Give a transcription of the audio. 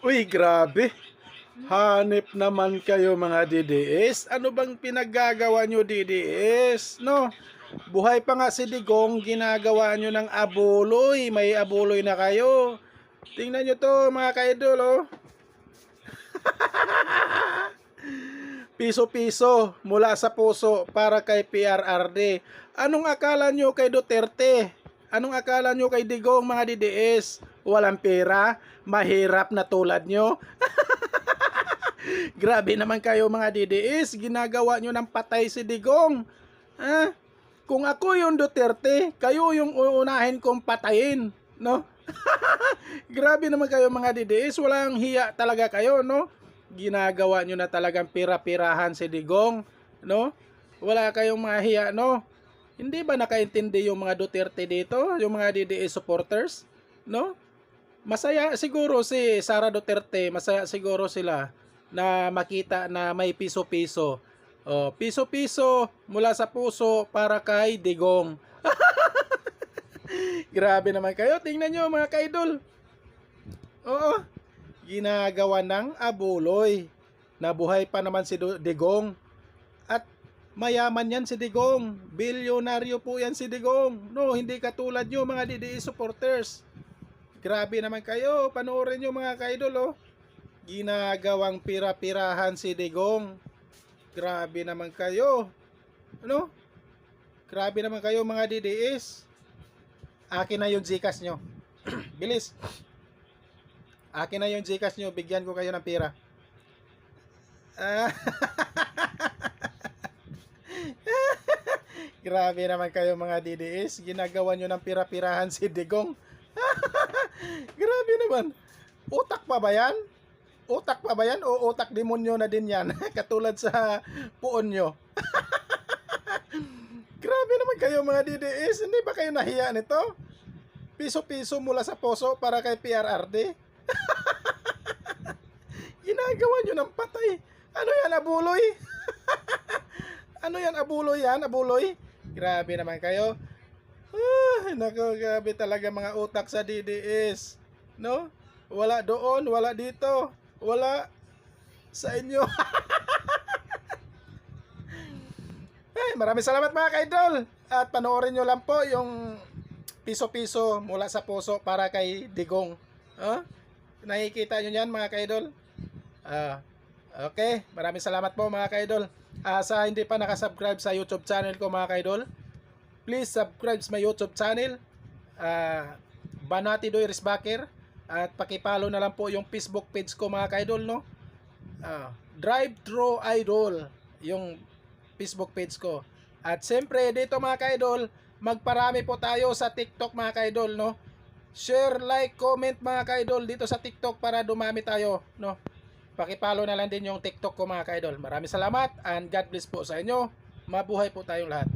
Uy, grabe. Hanip naman kayo mga DDS. Ano bang pinaggagawa nyo DDS? No? Buhay pa nga si Digong, ginagawa nyo ng abuloy. May abuloy na kayo. Tingnan nyo to mga kaidol, oh. Piso-piso mula sa puso para kay PRRD. Anong akala nyo kay Duterte? Anong akala nyo kay Digong mga DDS? Walang pera? Mahirap na tulad nyo? Grabe naman kayo mga DDS, ginagawa nyo ng patay si Digong. Ha? Kung ako yung Duterte, kayo yung uunahin kong patayin, no? Grabe naman kayo mga DDS, walang hiya talaga kayo, no? Ginagawa nyo na talagang pira-pirahan si Digong, no? Wala kayong mga hiya, no? Hindi ba nakaintindi yung mga Duterte dito, yung mga DDS supporters, no? Masaya siguro si Sara Duterte, masaya siguro sila na makita na may piso-piso. Oh, piso-piso mula sa puso para kay Digong. Grabe naman kayo. Tingnan nyo mga kaidol. Oo. Ginagawa ng abuloy. Nabuhay pa naman si Digong. At mayaman yan si Digong. Bilyonaryo po yan si Digong. No, hindi katulad nyo mga DDE supporters. Grabe naman kayo. Panoorin nyo mga kaidol, oh. Ginagawang pira-pirahan si Digong. Grabe naman kayo. Ano? Grabe naman kayo mga DDS. Akin na yung Gcash nyo. Bilis. Akin na yung Gcash nyo. Bigyan ko kayo ng pera. Grabe naman kayo mga DDS. Ginagawa nyo ng pira-pirahan si Digong. Grabe naman. Utak pa ba yan? Utak pa ba yan o utak demonyo na din yan? Katulad sa puon nyo. Grabe naman kayo mga DDS. Hindi ba kayo nahiya nito? Piso-piso mula sa puso para kay PRRD. Ginagawa nyo ng patay. Ano yan, abuloy? Ano yan, abuloy yan? Abuloy? Grabe naman kayo. Nako, grabe talaga mga utak sa DDS. No? Wala doon, wala dito. Wala sa inyo. Ay, maraming salamat mga kaidol. At panoorin nyo lang po yung piso-piso mula sa puso para kay Digong. Nakikita nyo yan mga kaidol? Okay, maraming salamat po mga kaidol. Sa hindi pa nakasubscribe sa YouTube channel ko mga kaidol, please subscribe sa my YouTube channel, Banati Doy Risbaker. At pakipalo na lang po yung Facebook page ko mga kaidol, no? Drive Thru Idol yung Facebook page ko. At siyempre dito mga kaidol, magparami po tayo sa TikTok mga kaidol, no? Share, like, comment mga kaidol dito sa TikTok para dumami tayo, no? Pakipalo na lang din yung TikTok ko mga kaidol. Maraming salamat and God bless po sa inyo. Mabuhay po tayong lahat.